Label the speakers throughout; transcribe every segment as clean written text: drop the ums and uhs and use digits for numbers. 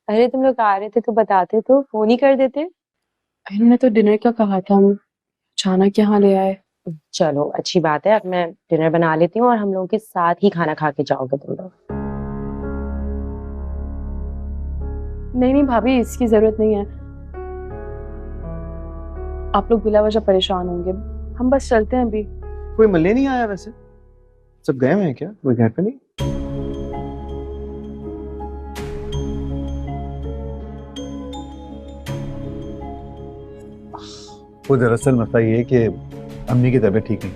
Speaker 1: अरे तुम लोग आ रहे थे तो बताते, तो फोन ही कर देते।
Speaker 2: इन्होंने तो डिनर का कहा था, हम अचानक यहाँ ले आए।
Speaker 1: चलो अच्छी बात है, अब मैं डिनर बना लेती हूँ और हम लोगों के साथ ही खाना खा के जाओगे तुम लोग।
Speaker 2: नहीं नहीं भाभी, इसकी जरूरत नहीं है। आप लोग बिला वजह परेशान होंगे, हम बस चलते हैं अभी।
Speaker 3: कोई मिलने नहीं आया वैसे? सब गए हुए हैं क्या? कोई घर पे नहीं? वो दरअसल मसला ये है कि अम्मी की तबीयत ठीक नहीं,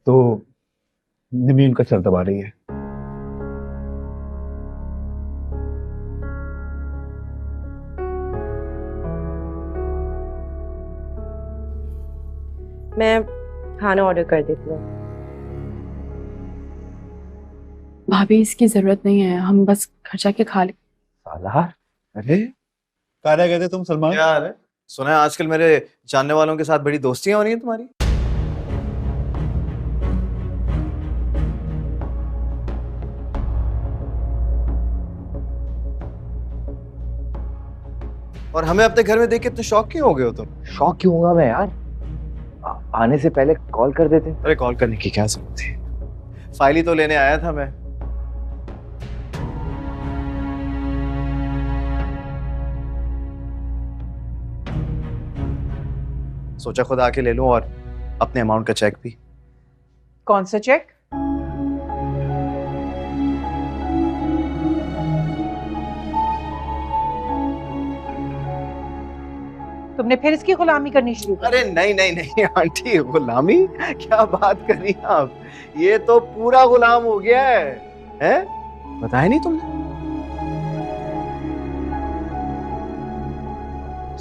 Speaker 3: तो निमी उनका सर दबा रही है।
Speaker 1: मैं खाना ऑर्डर कर देती हूँ।
Speaker 2: भाभी इसकी जरूरत नहीं है, हम बस घर जाके खा ले।
Speaker 3: सालार, अरे कहाँ रह गए थे तुम सलमान?
Speaker 4: क्या हाल है? सुना है आजकल मेरे जानने वालों के साथ बड़ी दोस्तियां हो रही हैं तुम्हारी। और हमें अपने घर में देख के इतने शौक क्यों हो गए हो तुम?
Speaker 5: शौक क्यों होगा मैं यार? आने से पहले कॉल कर देते।
Speaker 4: अरे कॉल करने की क्या जरूरत थी? फाइल ही तो लेने आया था मैं। सोचा खुद आके ले लूं और अपने अमाउंट का चेक भी।
Speaker 6: कौन सा चेक? तुमने फिर इसकी गुलामी करनी शुरू कर?
Speaker 4: अरे नहीं नहीं नहीं आंटी, गुलामी क्या बात कर रही हैं आप? ये तो पूरा गुलाम हो गया है? बताया नहीं तुमने?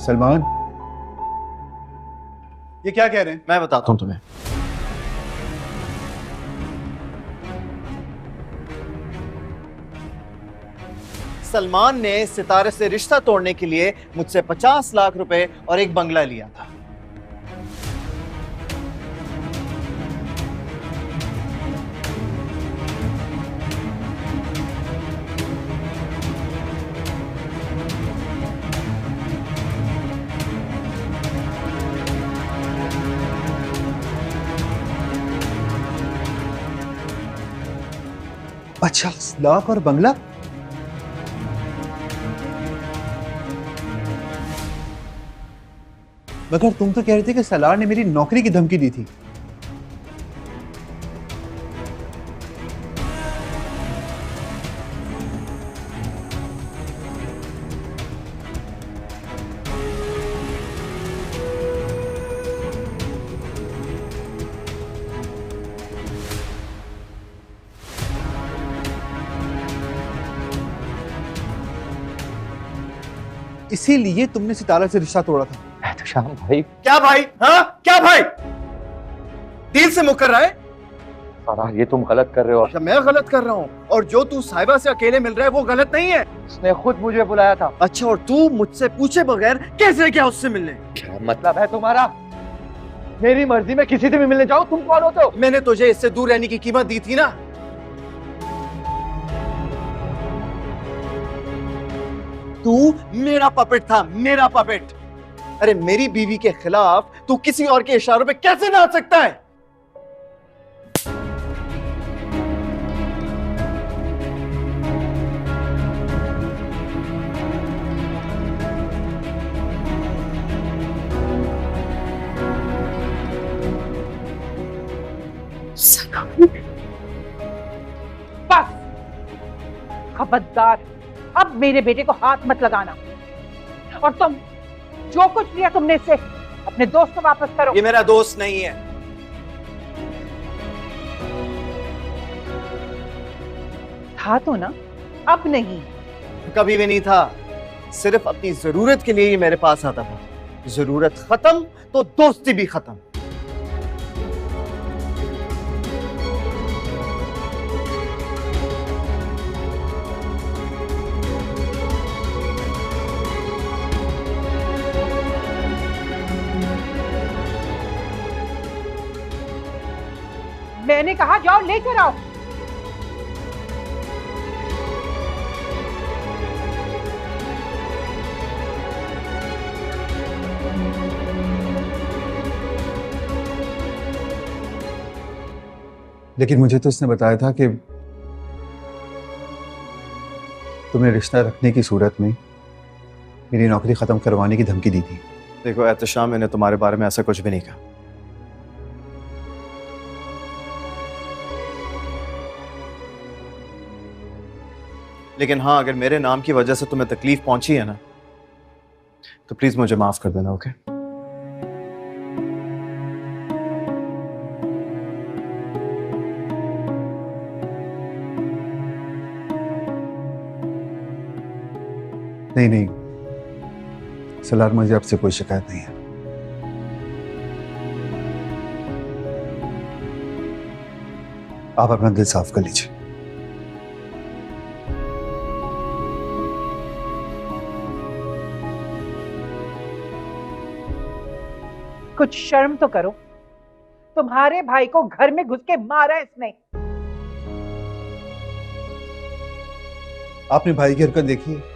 Speaker 3: सलमान, ये क्या कह रहे हैं?
Speaker 4: मैं बताता हूं तुम्हें। सलमान ने सितारे से रिश्ता तोड़ने के लिए मुझसे 50 लाख रुपए और एक बंगला लिया था।
Speaker 3: ₹50 लाख और बंगला? मगर तुम तो कह रहे थे कि सलार ने मेरी नौकरी की धमकी दी थी। इसीलिए तुमने सितारा से रिश्ता तोड़ा था।
Speaker 5: तो शाम भाई,
Speaker 4: क्या भाई? हाँ क्या भाई? डील से मुकर रहा है?
Speaker 5: सालार ये तुम गलत कर रहे हो।
Speaker 4: अच्छा मैं गलत कर रहा हूँ? और जो तू साहिबा से अकेले मिल रहा है वो गलत नहीं है?
Speaker 5: उसने खुद मुझे बुलाया था।
Speaker 4: अच्छा, और तू मुझसे पूछे बगैर कैसे क्या उससे मिलने?
Speaker 5: क्या मतलब है तुम्हारा? मेरी मर्जी में किसी से भी मिलने जाओ, तुम कौन होते हो?
Speaker 4: मैंने तुझे इससे दूर रहने की कीमत दी थी ना। तू मेरा पपेट था, मेरा पपेट। अरे मेरी बीवी के खिलाफ तू किसी और के इशारों पे कैसे नाच सकता है?
Speaker 6: बस, खबरदार, अब मेरे बेटे को हाथ मत लगाना। और तुम जो कुछ लिया तुमने इससे, अपने दोस्त को वापस करो।
Speaker 4: ये मेरा दोस्त नहीं है।
Speaker 6: था तो ना, अब नहीं।
Speaker 4: कभी भी नहीं था। सिर्फ अपनी जरूरत के लिए ही मेरे पास आता था। जरूरत खत्म तो दोस्ती भी खत्म।
Speaker 6: मैंने कहा जाओ लेकर आओ।
Speaker 3: लेकिन मुझे तो उसने बताया था कि तुम्हें रिश्ता रखने की सूरत में मेरी नौकरी खत्म करवाने की धमकी दी थी।
Speaker 4: देखो एहतशाम, मैंने तुम्हारे बारे में ऐसा कुछ भी नहीं कहा। लेकिन हाँ, अगर मेरे नाम की वजह से तुम्हें तकलीफ पहुंची है ना, तो प्लीज मुझे माफ कर देना। ओके?
Speaker 3: नहीं नहीं सलार, मुझे आपसे कोई शिकायत नहीं है। आप अपना दिल साफ कर लीजिए।
Speaker 6: कुछ शर्म तो करो। तुम्हारे भाई को घर में घुस के मारा इसने।
Speaker 3: आपने भाई की हरकत देखी है,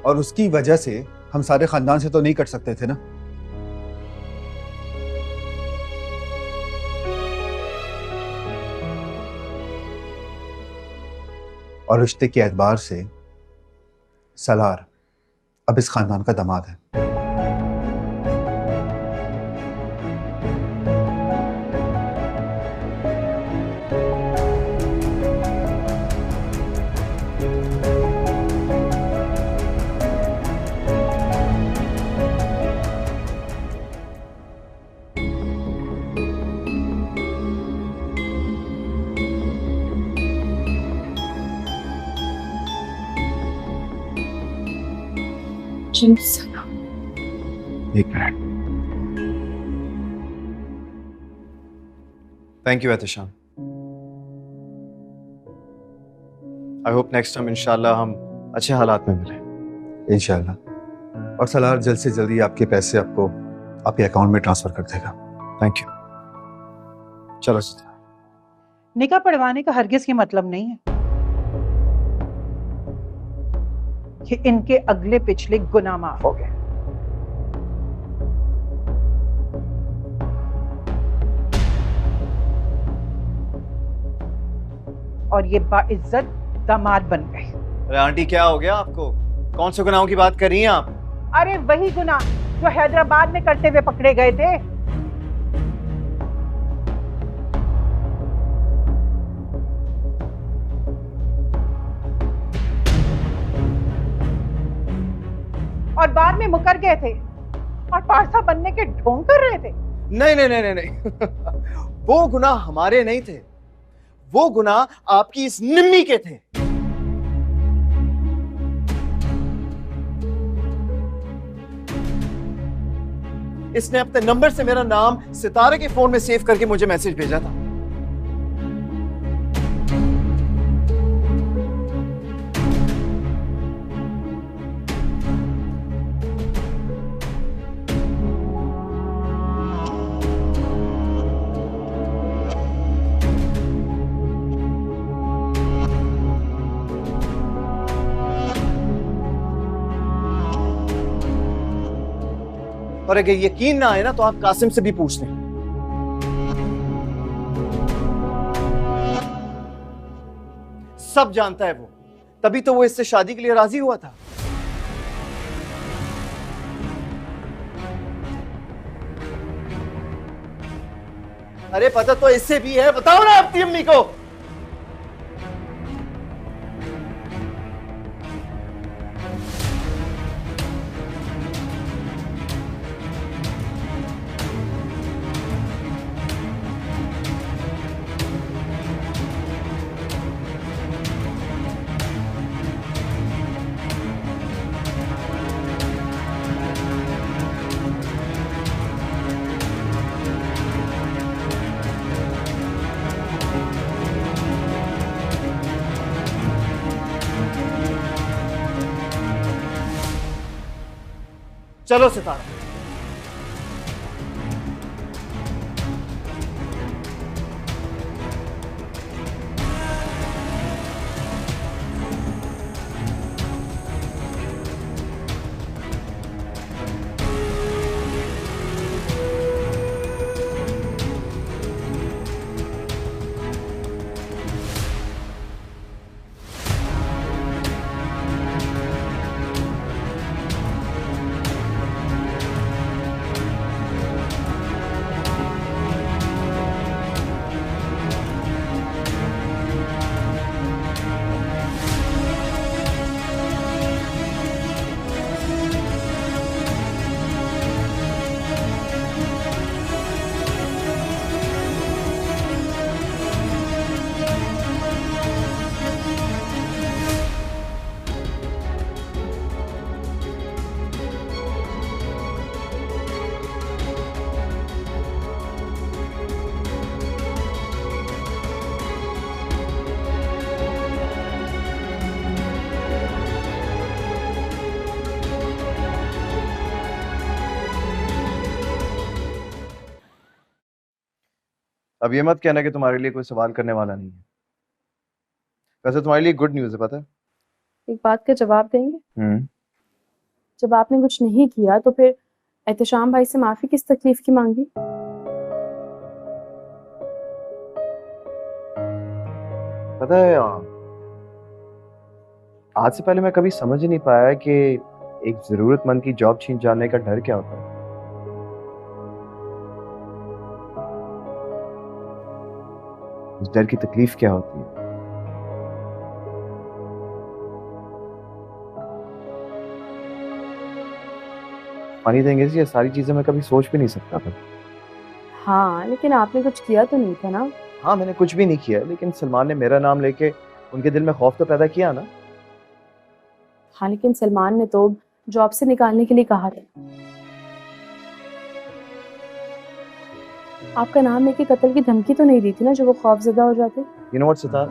Speaker 3: और उसकी वजह से हम सारे खानदान से तो नहीं कट सकते थे ना। और रिश्ते के एतबार से सलार अब इस खानदान का दामाद है। एक minute.
Speaker 4: Thank you Ehtesham. I hope next time इंशाल्लाह हम अच्छे हालात में मिलें।
Speaker 3: इंशाल्लाह। और सलार जल्द से जल्दी आपके पैसे आपको आपके अकाउंट में ट्रांसफर कर देगा।
Speaker 4: Thank you. चलो
Speaker 6: निकाह पढ़वाने का हरगिज ये मतलब नहीं है कि इनके अगले पिछले गुनाह माफ हो गए। और ये बाइज्जत दामाद बन गए।
Speaker 4: अरे आंटी, क्या हो गया आपको? कौन से गुनाहों की बात कर रही हैं आप?
Speaker 6: अरे वही गुनाह जो हैदराबाद में करते हुए पकड़े गए थे। और बाद में मुकर गए थे और पारसा बनने के ढोंग कर रहे थे।
Speaker 4: नहीं नहीं नहीं नहीं, नहीं। वो गुनाह हमारे नहीं थे, वो गुनाह आपकी इस निम्मी के थे। इसने अपने नंबर से मेरा नाम सितारे के फोन में सेव करके मुझे मैसेज भेजा था। और अगर यकीन ना आए ना, तो आप कासिम से भी पूछ लें। सब जानता है वो, तभी तो वो इससे शादी के लिए राजी हुआ था। अरे पता तो इससे भी है, बताओ ना अपनी अम्मी को। चलो सितारा। अब ये मत कहना कि तुम्हारे लिए कोई सवाल करने वाला नहीं है। वैसे तुम्हारे लिए गुड न्यूज़ है, पता है?
Speaker 2: एक बात का जवाब देंगे?
Speaker 4: हम्म।
Speaker 2: जब आपने कुछ नहीं किया तो फिर एहतशाम भाई से माफी किस तकलीफ की मांगी?
Speaker 4: पता है, आज से पहले मैं कभी समझ ही नहीं पाया कि एक जरूरतमंद की जॉब छीन जाने का डर क्या होता है। उस डर की तकलीफ क्या होती है। फनी थिंग इज, ये सारी चीजें मैं कभी सोच भी नहीं सकता था।
Speaker 2: हाँ, लेकिन आपने कुछ किया तो नहीं था ना?
Speaker 4: हाँ, मैंने कुछ भी नहीं किया, लेकिन सलमान ने मेरा नाम लेके उनके दिल में खौफ तो पैदा किया ना।
Speaker 2: हाँ, लेकिन सलमान ने तो जॉब से निकालने के लिए कहा था। आपका नाम लेके कत्ल की धमकी तो नहीं दी थी ना, जो वो खौफजदा हो जाते?
Speaker 4: यू नो व्हाट सितार,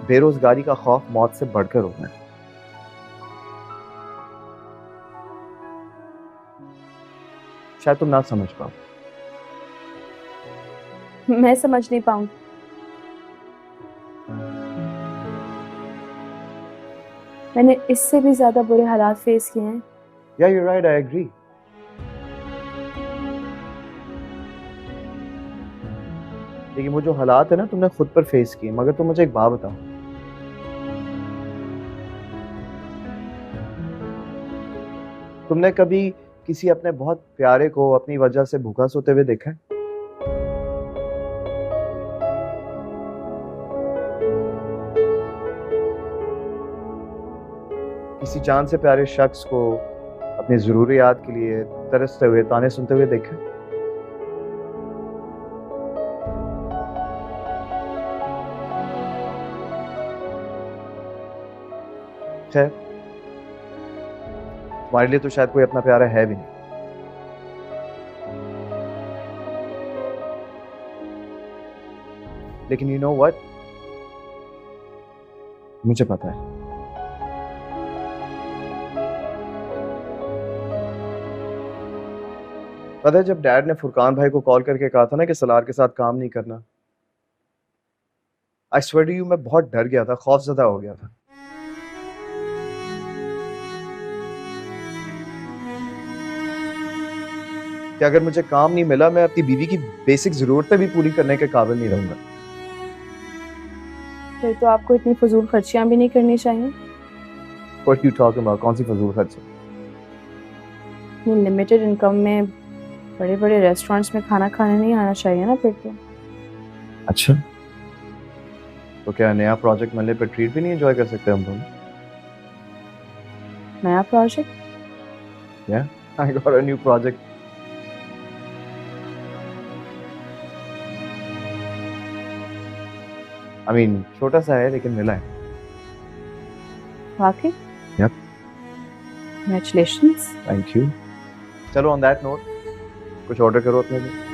Speaker 4: बेरोजगारी का खौफ मौत से बढ़कर होता है। शायद तुम ना समझ पाओ।
Speaker 2: मैं समझ नहीं पाऊंगी। मैंने इससे भी ज्यादा बुरे हालात फेस किए हैं।
Speaker 4: या यू राइट, आई एग्री। लेकिन वो जो हालात है ना, तुमने खुद पर फेस किए। मगर तुम मुझे एक बात बताओ, तुमने कभी किसी अपने बहुत प्यारे को अपनी वजह से भूखा सोते हुए देखा है? किसी जान से प्यारे शख्स को अपनी जरूरियात के लिए तरसते हुए ताने सुनते हुए देखा है? खैर, तुम्हारे लिए तो शायद कोई अपना प्यारा है भी नहीं। लेकिन यू नो व्हाट, मुझे पता है। पता है, जब डैड ने फुरकान भाई को कॉल करके कहा था ना कि सलार के साथ काम नहीं करना, आई स्वेयर टू यू, मैं बहुत डर गया था, खौफजदा हो गया था। कि अगर मुझे काम नहीं मिला, मैं अपनी बीवी की बेसिक जरूरतें भी पूरी करने के काबिल नहीं रहूंगा।
Speaker 2: फिर तो आपको इतनी फजूल खर्चियां भी नहीं करनी चाहिए।
Speaker 4: What you talking about? कौन सी फजूल खर्च?
Speaker 2: इतनी लिमिटेड इनकम में बड़े बड़े रेस्टोरेंट्स में खाना खाने नहीं आना चाहिए ना फिर तो।
Speaker 4: अच्छा, तो क्या नया प्रोजेक्ट मिलने पर ट्रीट भी नहीं एंजॉय कर सकते हम दोनों?
Speaker 2: नया project?
Speaker 4: Yeah, I got a new project. I mean, छोटा सा है लेकिन मिला है।
Speaker 2: वाकई?
Speaker 4: Yep.
Speaker 2: Congratulations.
Speaker 4: Thank you. चलो on that note, कुछ ऑर्डर करो अपने लिए।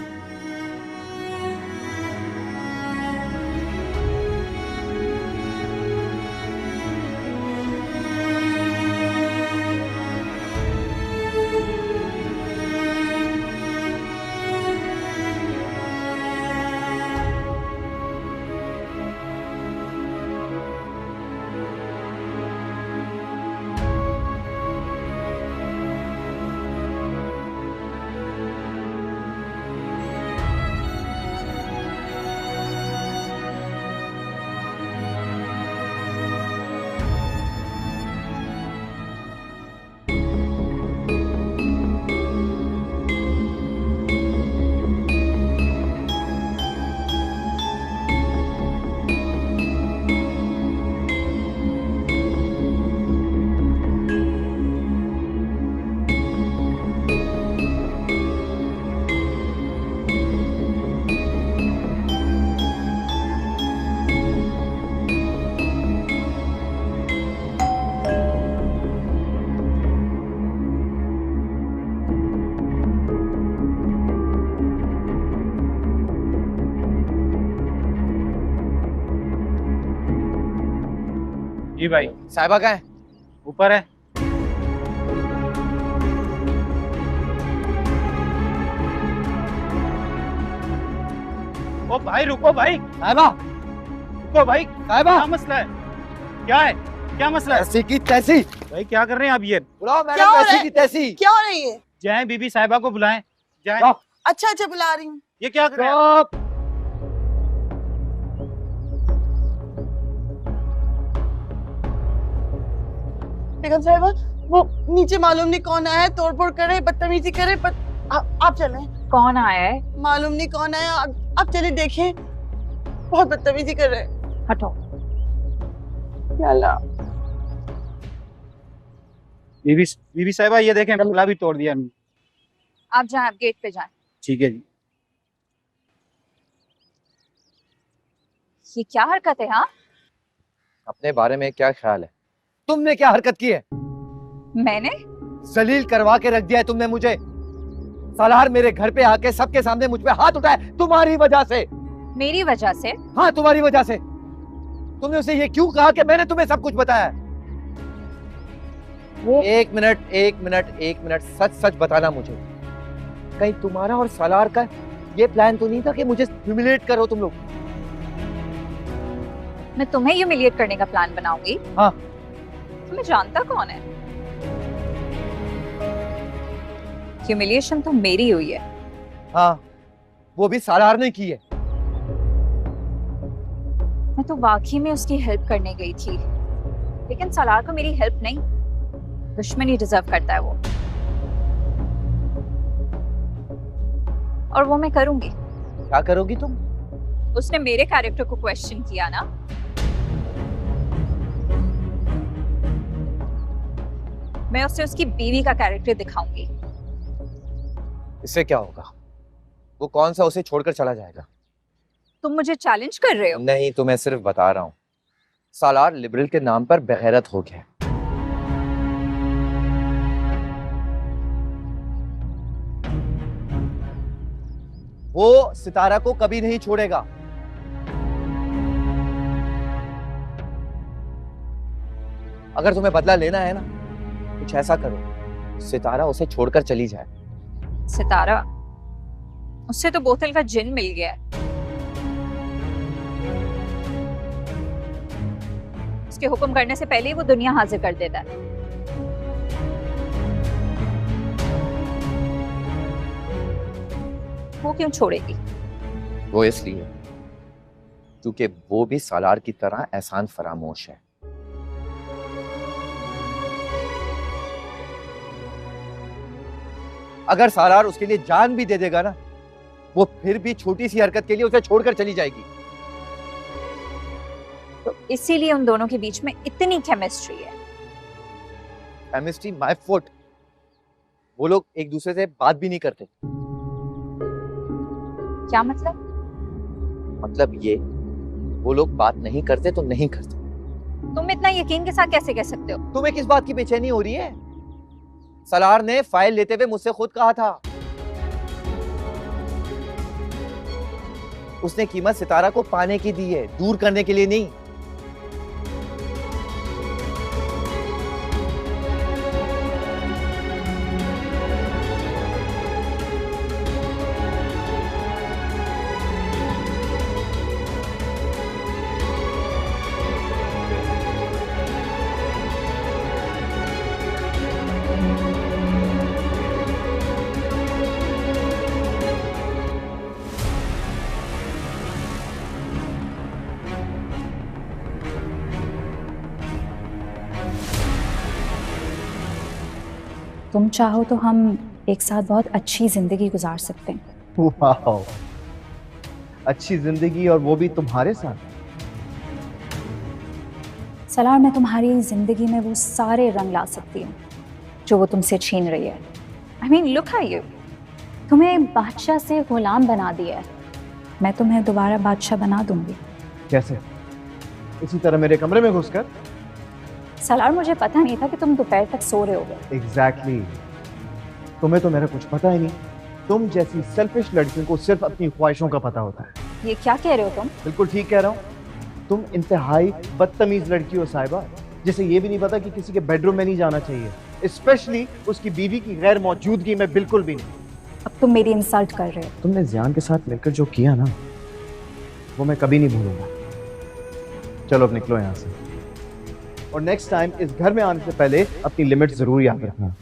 Speaker 5: जी भाई। साहिबा कहाँ है? ऊपर है।
Speaker 7: ओ भाई रुको भाई,
Speaker 5: साहिबा,
Speaker 7: रुको भाई,
Speaker 5: साहिबा,
Speaker 7: क्या मसला है? क्या है? क्या मसला है?
Speaker 5: ऐसी की तैसी।
Speaker 7: भाई क्या कर रहे हैं आप ये?
Speaker 5: बुलाओ
Speaker 8: क्या
Speaker 5: मैडम,
Speaker 8: हो रहा
Speaker 5: ऐसी
Speaker 8: है?
Speaker 5: की तैसी।
Speaker 8: क्या हो रही है?
Speaker 7: जाए बीबी साहिबा को बुलाएं। जाए।
Speaker 5: जाओ।
Speaker 8: अच्छा अच्छा बुला रही हूँ।
Speaker 7: ये क्या कर रहे हैं आप?
Speaker 5: चुप।
Speaker 8: बेगम साहिबा, वो नीचे मालूम नहीं कौन आया है, तोड़फोड़ करे, बदतमीजी करे, आप चलें।
Speaker 6: कौन आया है?
Speaker 8: मालूम नहीं कौन आया, आप चलिए देखें। बहुत बदतमीजी कर रहे हैं।
Speaker 6: हटो।
Speaker 8: या अल्लाह।
Speaker 7: बीबी साहिबा ये देखें, गमला भी तोड़ दिया इन्होंने।
Speaker 9: आप जाएं, आप गेट पे जाएं।
Speaker 7: ठीक है जी।
Speaker 9: ये क्या हरकत है? हाँ,
Speaker 5: अपने बारे में क्या ख्याल है? तुमने क्या हरकत की है?
Speaker 9: मैंने?
Speaker 5: जलील करवा के रख दिया है तुमने मुझे। सालार मेरे घर पे आके सबके सामने मुझ पे हाथ उठाए तुम्हारी वजह से।
Speaker 9: मेरी वजह से?
Speaker 5: हाँ, तुम्हारी वजह से। तुमने उसे ये क्यों कहा कि मैंने तुम्हें सब कुछ बताया? एक मिनट, सच सच बताना मुझे। कहीं तुम्हारा और सालार का ये प्लान तो नहीं था कि मुझे ह्यूमिलेट करो तुम लोग?
Speaker 9: मैं तुम्हें ह्यूमिलिएट करने का प्लान बनाऊंगी?
Speaker 5: हाँ।
Speaker 9: तुम्हें जानता कौन है? ह्यूमिलिएशन तो मेरी हुई है।
Speaker 5: हाँ, वो भी सालार ने की है।
Speaker 9: मैं तो वाकई में उसकी हेल्प करने गई थी, लेकिन सालार को मेरी हेल्प नहीं, दुश्मनी डिजर्व करता है वो, और वो मैं करूंगी।
Speaker 5: क्या करोगी तुम?
Speaker 9: उसने मेरे कैरेक्टर को क्वेश्चन किया ना, मैं उसे उसकी बीवी का कैरेक्टर दिखाऊंगी।
Speaker 5: इससे क्या होगा? वो कौन सा उसे छोड़कर चला जाएगा?
Speaker 9: तुम मुझे चैलेंज कर रहे हो?
Speaker 5: नहीं, तो मैं सिर्फ बता रहा हूँ। सालार लिबरल के नाम पर बेगैरत हो गया। वो सितारा को कभी नहीं छोड़ेगा। अगर तुम्हें बदला लेना है ना, कुछ ऐसा करो, सितारा उसे छोड़कर चली जाए।
Speaker 9: सितारा? उससे तो बोतल का जिन मिल गया है। उसके हुक्म करने से पहले ही वो दुनिया हाजिर कर देता है। वो क्यों छोड़ेगी?
Speaker 5: वो इसलिए क्योंकि वो भी सालार की तरह एहसान फरामोश है। अगर सालार उसके लिए जान भी दे देगा ना, वो फिर भी छोटी सी हरकत के लिए उसे छोड़कर चली जाएगी।
Speaker 9: तो इसीलिए उन दोनों के बीच में इतनी केमिस्ट्री है।
Speaker 5: Chemistry my foot. वो लोग एक दूसरे से बात भी नहीं करते।
Speaker 9: क्या मतलब?
Speaker 5: मतलब ये, वो लोग बात नहीं करते तो नहीं करते।
Speaker 9: तुम इतना यकीन के साथ कैसे कह सकते हो?
Speaker 5: तुम्हें किस बात की बेचैनी हो रही है? सालार ने फाइल लेते हुए मुझसे खुद कहा था, उसने कीमत सितारा को पाने की दी है, दूर करने के लिए नहीं।
Speaker 9: तुम चाहो तो हम एक साथ बहुत अच्छी जिंदगी गुजार सकते हैं।
Speaker 4: वाह, अच्छी जिंदगी, और वो भी तुम्हारे साथ।
Speaker 9: सलार, मैं तुम्हारी जिंदगी में वो सारे रंग ला सकती हूँ जो वो तुमसे छीन रही है। I mean, look at you. तुम्हें बादशाह से गुलाम बना दिया है, मैं तुम्हें दोबारा बादशाह बना दूंगी।
Speaker 4: कैसे? इसी तरह मेरे कमरे में घुसकर?
Speaker 9: सलार, मुझे पता नहीं था कि तुम दोपहर तक सो रहे होगे।
Speaker 4: एग्जैक्टली। तुम्हें तो मेरा कुछ पता ही नहीं। तुम जैसी सेल्फिश लड़कियों को सिर्फ अपनी ख्वाहिशों का पता होता है।
Speaker 9: ये क्या कह रहे हो तुम?
Speaker 4: बिल्कुल ठीक कह रहा हूँ। तुम इंतहाई बदतमीज लड़की हो साहिबा, जिसे ये भी नहीं पता कि किसी के बेडरूम में नहीं जाना चाहिए, स्पेशली उसकी बीवी की गैर मौजूदगी में बिल्कुल भी नहीं।
Speaker 9: अब तुम मेरी इंसल्ट कर रहे हो।
Speaker 4: तुमने जियान के साथ मिलकर जो किया ना, वो मैं कभी नहीं भूलूंगा। चलो अब निकलो यहाँ से, और नेक्स्ट टाइम इस घर में आने से पहले अपनी लिमिट जरूर याद रखना।